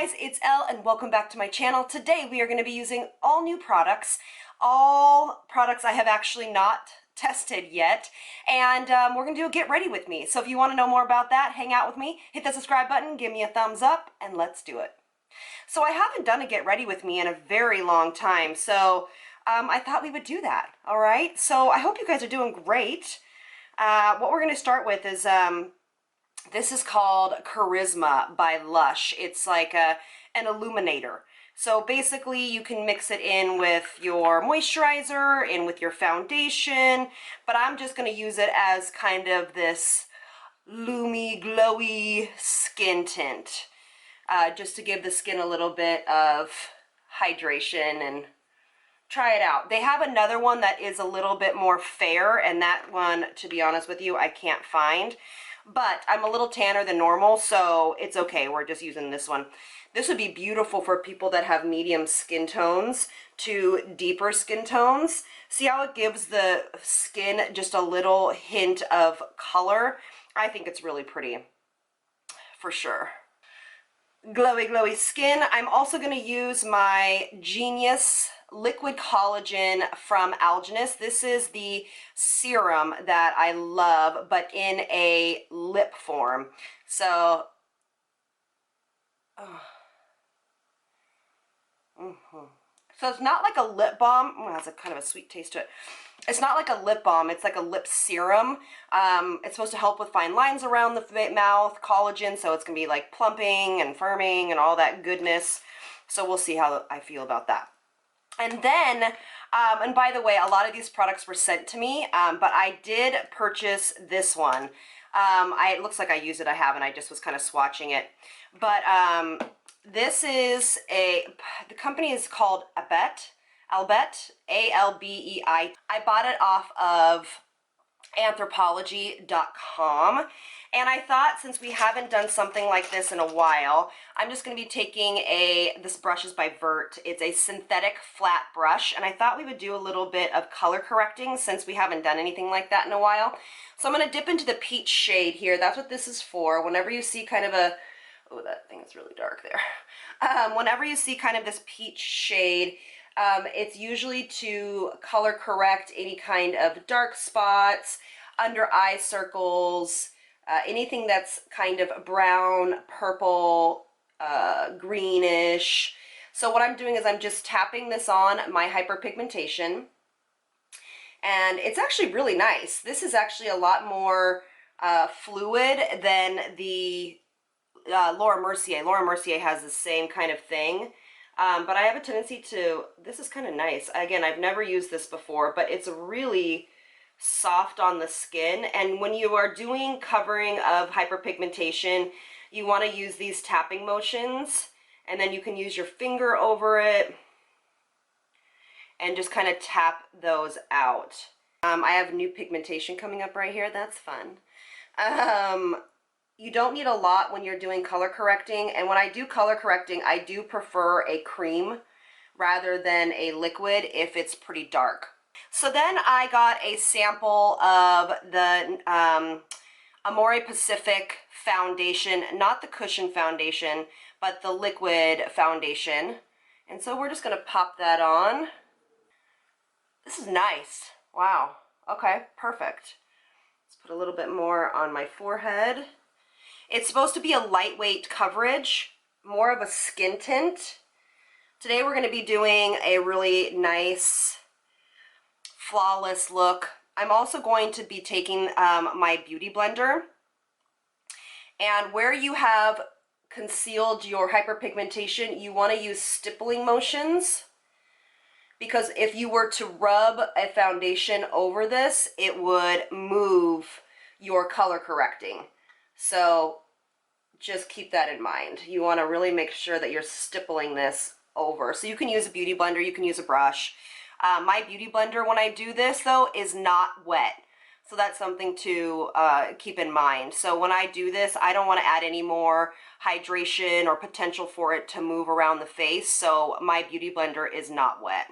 guys, it's Elle and welcome back to my channel. Today we are going to be using all new products, all products I have actually not tested yet, and we're going to do a get ready with me. So if you want to know more about that, hang out with me, hit the subscribe button, give me a thumbs up, and let's do it. So I haven't done a get ready with me in a very long time, so I thought we would do that, all right? So I hope you guys are doing great. What we're going to start with is this is called Charisma by Lush. It's like an illuminator. So basically you can mix it in with your moisturizer, in with your foundation, but I'm just going to use it as kind of this loomy, glowy skin tint, just to give the skin a little bit of hydration and try it out. They have another one that is a little bit more fair, and that one, to be honest with you, I can't find. But I'm a little tanner than normal, so it's okay. We're just using this one. This would be beautiful for people that have medium skin tones to deeper skin tones. See how it gives the skin just a little hint of color? I think it's really pretty, for sure. Glowy, glowy skin. I'm also going to use my Genius liquid collagen from Algenist. This is the serum that I love, but in a lip form. So, so it's not like a lip balm. It has a kind of a sweet taste to it. It's not like a lip balm, it's like a lip serum. It's supposed to help with fine lines around the mouth, collagen, so it's going to be like plumping and firming and all that goodness. So we'll see how I feel about that. And then, and by the way, a lot of these products were sent to me, but I did purchase this one. It looks like I used it, I haven't, I just was kind of swatching it. But this is the company is called Albeit, A-L-B-E-I. I bought it off of anthropology.com, and I thought since we haven't done something like this in a while, I'm just going to be taking this brush is by Vert. It's a synthetic flat brush, and I thought we would do a little bit of color correcting since we haven't done anything like that in a while. So I'm going to dip into the peach shade here. That's what this is for. Whenever you see kind of a, oh, that thing is really dark there. Whenever you see kind of this peach shade, it's usually to color correct any kind of dark spots, under eye circles, anything that's kind of brown, purple, greenish. So what I'm doing is I'm just tapping this on my hyperpigmentation, and it's actually really nice. This is actually a lot more fluid than the Laura Mercier. Laura Mercier has the same kind of thing. But I have a tendency to, this is kind of nice. Again, I've never used this before, but it's really soft on the skin. And when you are doing covering of hyperpigmentation, you want to use these tapping motions, and then you can use your finger over it and just kind of tap those out. I have new pigmentation coming up right here. That's fun. You don't need a lot when you're doing color correcting, and when I do color correcting, I do prefer a cream rather than a liquid if it's pretty dark. So then I got a sample of the AMOREPACIFIC foundation, not the cushion foundation, but the liquid foundation. And so we're just going to pop that on. This is nice. Wow. Okay, perfect. Let's put a little bit more on my forehead. It's supposed to be a lightweight coverage, more of a skin tint. Today we're going to be doing a really nice, flawless look. I'm also going to be taking my beauty blender, and where you have concealed your hyperpigmentation, you want to use stippling motions, because if you were to rub a foundation over this, it would move your color correcting. So just keep that in mind. You want to really make sure that you're stippling this over. So you can use a beauty blender, you can use a brush. My beauty blender, when I do this though, is not wet. So that's something to keep in mind. So when I do this, I don't want to add any more hydration or potential for it to move around the face. So my beauty blender is not wet.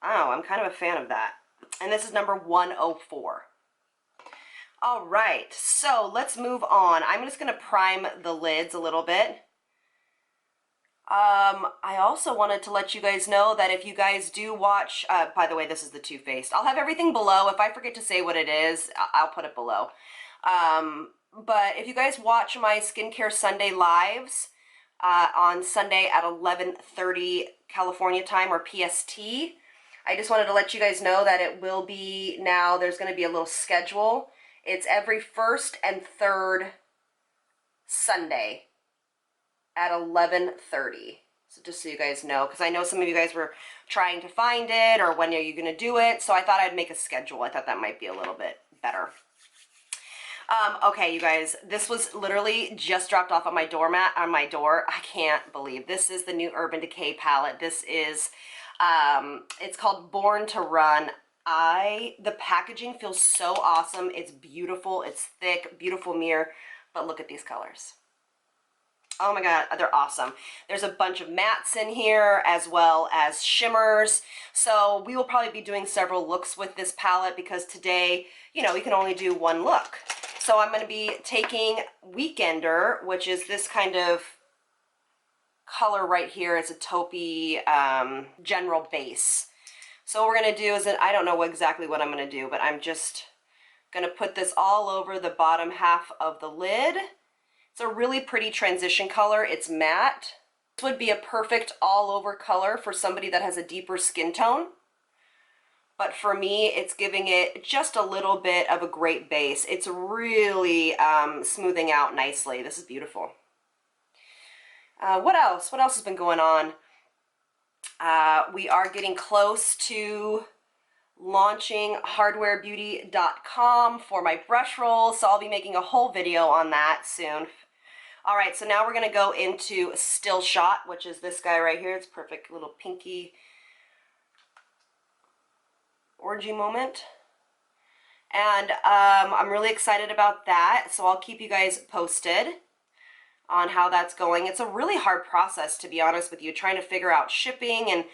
Oh, I'm kind of a fan of that. And this is number 104. All right, so let's move on. I'm just going to prime the lids a little bit. I also wanted to let you guys know that if you guys do watch, by the way, this is the Too Faced. I'll have everything below. If I forget to say what it is, I'll put it below. But if you guys watch my Skincare Sunday lives on Sunday at 11:30 California time or PST, I just wanted to let you guys know that it will be now, there's going to be a little schedule. It's every first and third Sunday at 11:30. So just so you guys know, because I know some of you guys were trying to find it or when are you going to do it. So I thought I'd make a schedule. I thought that might be a little bit better. Okay, you guys, this was literally just dropped off on my doormat, on my door. I can't believe this is the new Urban Decay palette. This is, it's called Born to Run. The packaging feels so awesome. It's beautiful. It's thick, beautiful mirror, but look at these colors. Oh my God, they're awesome. There's a bunch of mattes in here as well as shimmers. So we will probably be doing several looks with this palette because today, you know, we can only do one look. So I'm going to be taking Weekender, which is this kind of color right here. It's a taupey general base. So what we're going to do is, I don't know exactly what I'm going to do, but I'm just going to put this all over the bottom half of the lid. It's a really pretty transition color. It's matte. This would be a perfect all over color for somebody that has a deeper skin tone. But for me, it's giving it just a little bit of a great base. It's really smoothing out nicely. This is beautiful. What else? What else has been going on? We are getting close to launching hardwarebeauty.com for my brush rolls, so I'll be making a whole video on that soon. All right, so now we're going to go into Still Shot, which is this guy right here. It's perfect little pinky orgy moment. And I'm really excited about that, so I'll keep you guys posted on how that's going. It's a really hard process, to be honest with you, trying to figure out shipping, and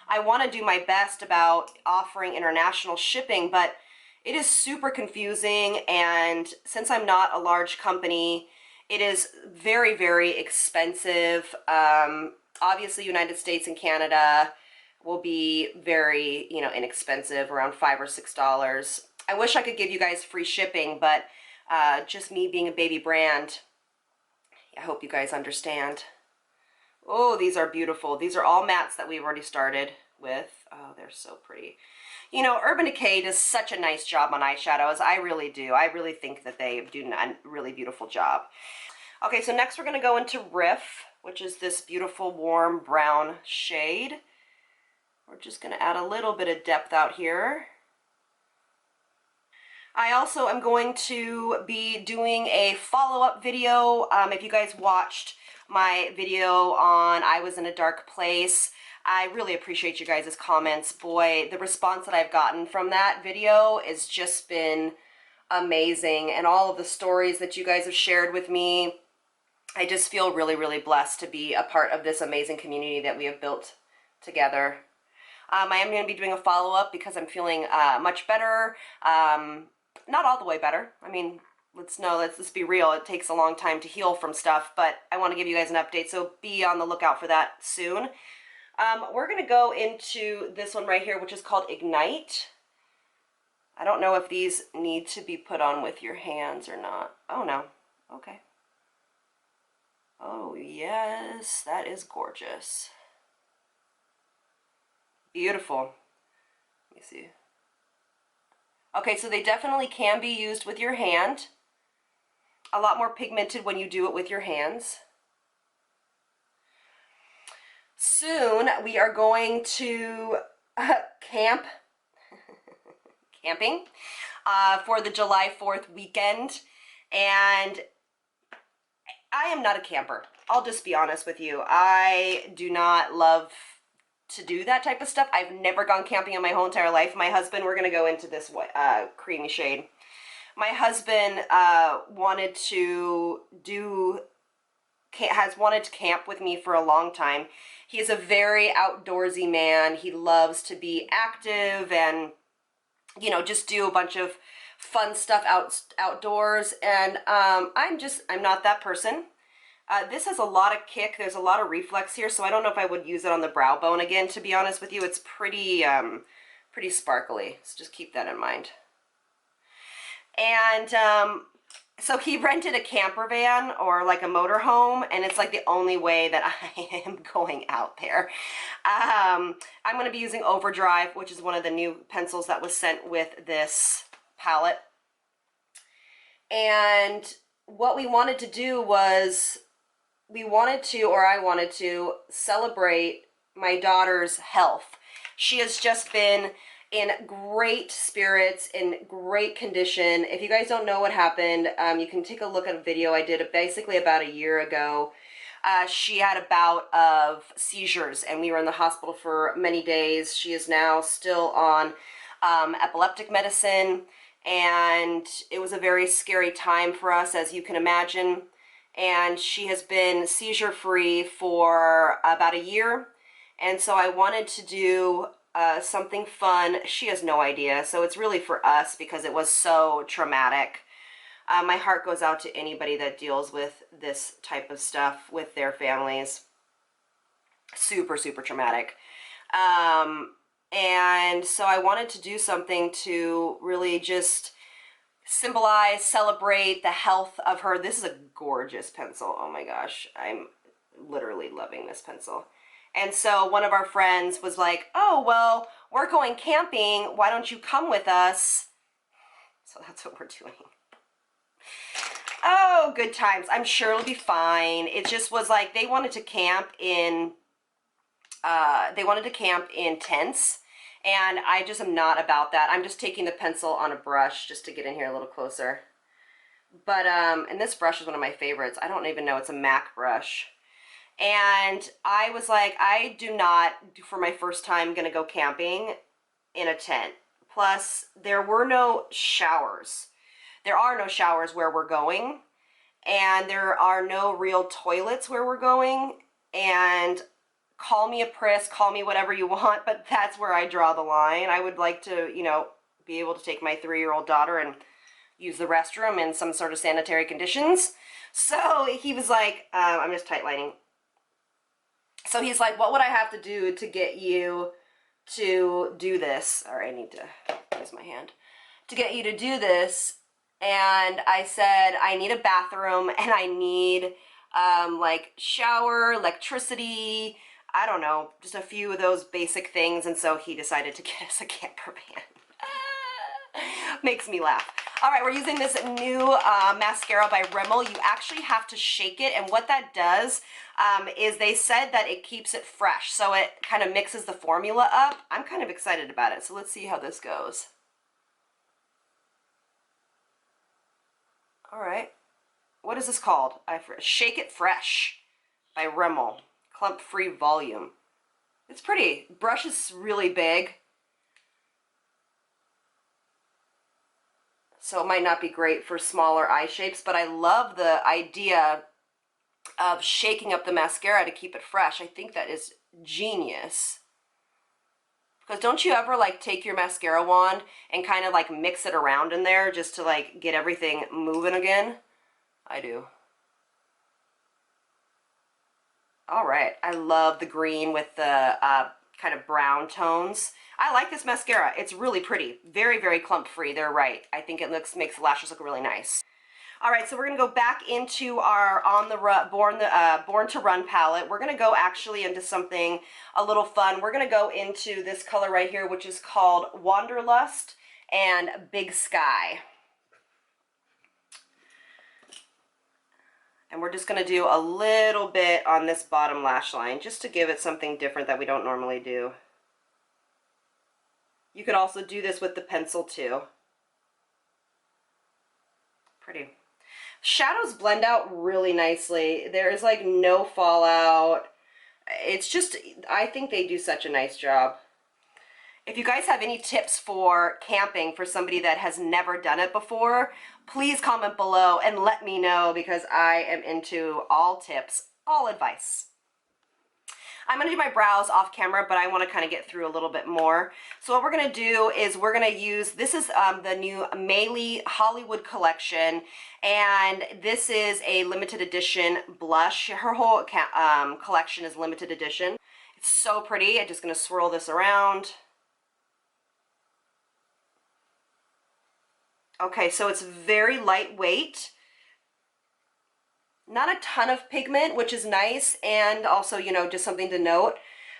I want to do my best about offering international shipping, but it is super confusing, and since I'm not a large company, it is very, very expensive. Obviously, United States and Canada will be very, you know, inexpensive, around $5 or $6. I wish I could give you guys free shipping, but just me being a baby brand, I hope you guys understand. Oh, these are beautiful. These are all mattes that we've already started with. Oh, they're so pretty. You know, Urban Decay does such a nice job on eyeshadows. I really do. I really think that they do a really beautiful job. Okay, so next we're going to go into Riff, which is this beautiful warm brown shade. We're just going to add a little bit of depth out here. I also am going to be doing a follow-up video. If you guys watched my video on I Was in a Dark Place, I really appreciate you guys' comments. Boy, the response that I've gotten from that video has just been amazing, and all of the stories that you guys have shared with me. I just feel really, really blessed to be a part of this amazing community that we have built together. I am going to be doing a follow-up because I'm feeling much better. Not all the way better. I mean, let's be real. It takes a long time to heal from stuff, but I want to give you guys an update, so be on the lookout for that soon. We're going to go into this one right here, which is called Ignite. I don't know if these need to be put on with your hands or not. Oh, no. Okay. Oh, yes. That is gorgeous. Beautiful. Let me see. Okay, so they definitely can be used with your hand. A lot more pigmented when you do it with your hands. Soon we are going to camping for the July 4th weekend, and I am not a camper. I'll just be honest with you. I do not love to do that type of stuff. I've never gone camping in my whole entire life. My husband, we're going to go into this creamy shade. My husband has wanted to camp with me for a long time. He is a very outdoorsy man. He loves to be active and, you know, just do a bunch of fun stuff outdoors. And I'm not that person. This has a lot of kick. There's a lot of reflex here, so I don't know if I would use it on the brow bone again, to be honest with you. It's pretty, pretty sparkly, so just keep that in mind. And so he rented a camper van or like a motor home, and it's like the only way that I am going out there. I'm going to be using Overdrive, which is one of the new pencils that was sent with this palette. And what we wanted to do was I wanted to celebrate my daughter's health. She has just been in great spirits, in great condition. If you guys don't know what happened, you can take a look at a video I did basically about a year ago. She had a bout of seizures, and we were in the hospital for many days. She is now still on epileptic medicine, and it was a very scary time for us, as you can imagine. And she has been seizure-free for about a year, and so I wanted to do something fun. She has no idea, so it's really for us because it was so traumatic. My heart goes out to anybody that deals with this type of stuff with their families. Super, super traumatic. And so I wanted to do something to really just symbolize, celebrate the health of her. This is a gorgeous pencil. Oh my gosh, I'm literally loving this pencil. And so one of our friends was like, oh, well, we're going camping. Why don't you come with us? So that's what we're doing. Oh, good times. I'm sure it'll be fine. It just was like they wanted to camp in tents, and I just am not about that. I'm just taking the pencil on a brush just to get in here a little closer. But and this brush is one of my favorites. I don't even know, it's a MAC brush. And I was like, I do not, for my first time, gonna go camping in a tent. Plus, there were no showers. There are no showers where we're going, and there are no real toilets where we're going. And call me a priss, call me whatever you want, but that's where I draw the line. I would like to, you know, be able to take my 3-year-old daughter and use the restroom in some sort of sanitary conditions. So he was like, I'm just tightlining. So he's like, what would I have to do to get you to do this? All right, I need to use my hand. To get you to do this. And I said, I need a bathroom, and I need like shower, electricity, I don't know, just a few of those basic things. And so he decided to get us a camper van. Makes me laugh. All right, we're using this new mascara by Rimmel. You actually have to shake it, and what that does is they said that it keeps it fresh, so it kind of mixes the formula up. I'm kind of excited about it, so let's see how this goes. All right, what is this called? Shake It Fresh by Rimmel. Clump-free volume. It's pretty. Brush is really big, so it might not be great for smaller eye shapes, but I love the idea of shaking up the mascara to keep it fresh. I think that is genius. Because don't you ever like take your mascara wand and kind of like mix it around in there just to like get everything moving again? I do. All right, I love the green with the kind of brown tones. I like this mascara. It's really pretty. Very, very clump free. They're right. I think it makes the lashes look really nice. All right, so we're gonna go back into our Born to Run palette. We're gonna go actually into something a little fun. We're gonna go into this color right here, which is called Wanderlust and Big Sky. And we're just going to do a little bit on this bottom lash line just to give it something different that we don't normally do. You could also do this with the pencil too. Pretty. Shadows blend out really nicely. There's like no fallout. It's just, I think they do such a nice job. If you guys have any tips for camping for somebody that has never done it before, please comment below and let me know, because I am into all tips, all advice. I'm gonna do my brows off camera, but I wanna kind of get through a little bit more. So what we're gonna do is we're gonna use, this is the new Maylee Hollywood collection, and this is a limited edition blush. Her whole collection is limited edition. It's so pretty. I'm just gonna swirl this around. Okay, so it's very lightweight. Not a ton of pigment, which is nice, and also, you know, just something to note.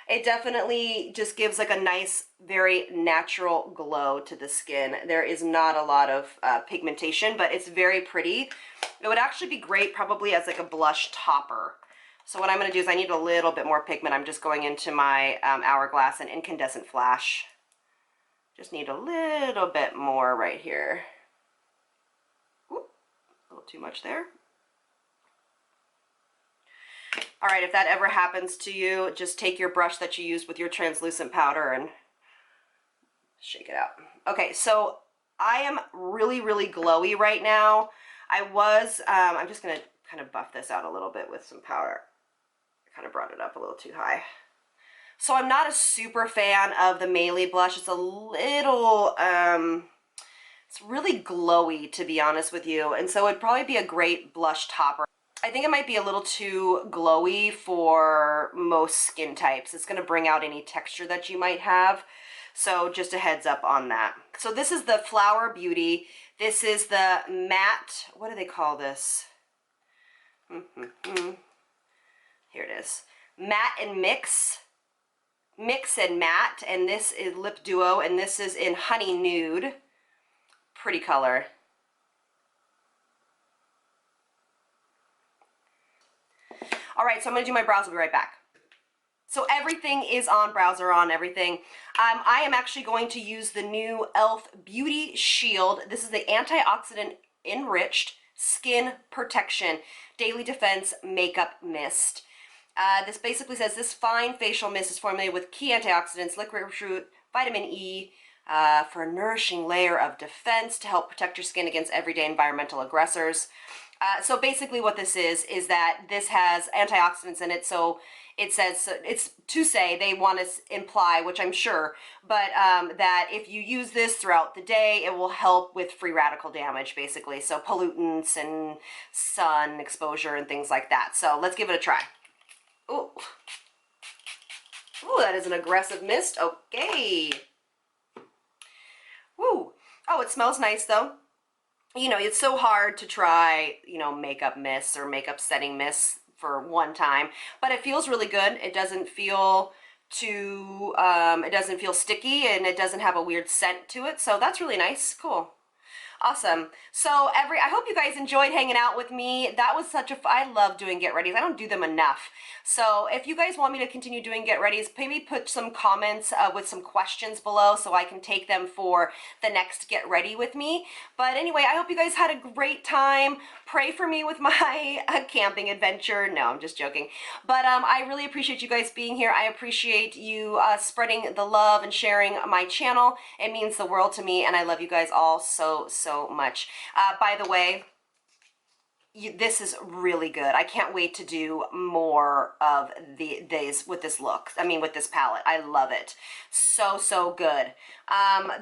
It definitely just gives like a nice, very natural glow to the skin. There is not a lot of pigmentation, but it's very pretty. It would actually be great probably as like a blush topper. So what I'm going to do is I need a little bit more pigment. I'm just going into my Hourglass and Incandescent Flash. Just need a little bit more right here. Ooh, a little too much there. All right, if that ever happens to you, just take your brush that you used with your translucent powder and shake it out. Okay, so I am really, really glowy right now. I'm just gonna kind of buff this out a little bit with some powder. I kind of brought it up a little too high. So I'm not a super fan of the Maylee blush. It's a little, it's really glowy, to be honest with you. And so it'd probably be a great blush topper. I think it might be a little too glowy for most skin types. It's going to bring out any texture that you might have. So just a heads up on that. So this is the Flower Beauty. This is the matte, what do they call this? Here it is. Matte and Mix. Mix and Matte. And this is Lip Duo. And this is in Honey Nude. Pretty color. All right, so I'm gonna do my brows. I'll be right back. So everything is on, brows are on, everything. I am actually going to use the new Elle Beauty Shield. This is the antioxidant enriched skin protection daily defense makeup mist. This basically says this fine facial mist is formulated with key antioxidants, liquid fruit, vitamin E, for a nourishing layer of defense to help protect your skin against everyday environmental aggressors. So basically what this is that this has antioxidants in it, so it says, it's to say, they want to imply, which I'm sure, but that if you use this throughout the day, it will help with free radical damage, basically. So pollutants and sun exposure and things like that. So let's give it a try. Ooh. Ooh, that is an aggressive mist. Okay. Woo. Oh, it smells nice though. You know, it's so hard to try, you know, makeup mists or makeup setting mists for one time, but it feels really good. It doesn't feel too, it doesn't feel sticky, and it doesn't have a weird scent to it. So that's really nice. Cool. Awesome. So I hope you guys enjoyed hanging out with me. That was I love doing get readies. I don't do them enough. So if you guys want me to continue doing get readies, maybe put some comments with some questions below so I can take them for the next get ready with me. But anyway, I hope you guys had a great time. Pray for me with my camping adventure. No, I'm just joking. But I really appreciate you guys being here. I appreciate you spreading the love and sharing my channel. It means the world to me, and I love you guys all so much. By the way, this is really good. I can't wait to do more of these with this look. I mean, with this palette. I love it. So good.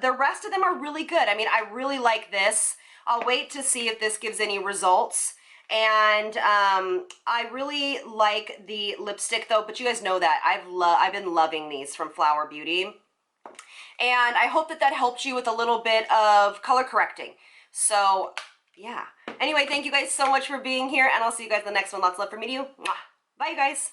The rest of them are really good. I mean, I really like this. I'll wait to see if this gives any results. And I really like the lipstick though, but you guys know that I've been loving these from Flower Beauty. And I hope that helped you with a little bit of color correcting. So yeah. Anyway, thank you guys so much for being here, and I'll see you guys in the next one. Lots of love from me to you. Mwah. Bye, you guys.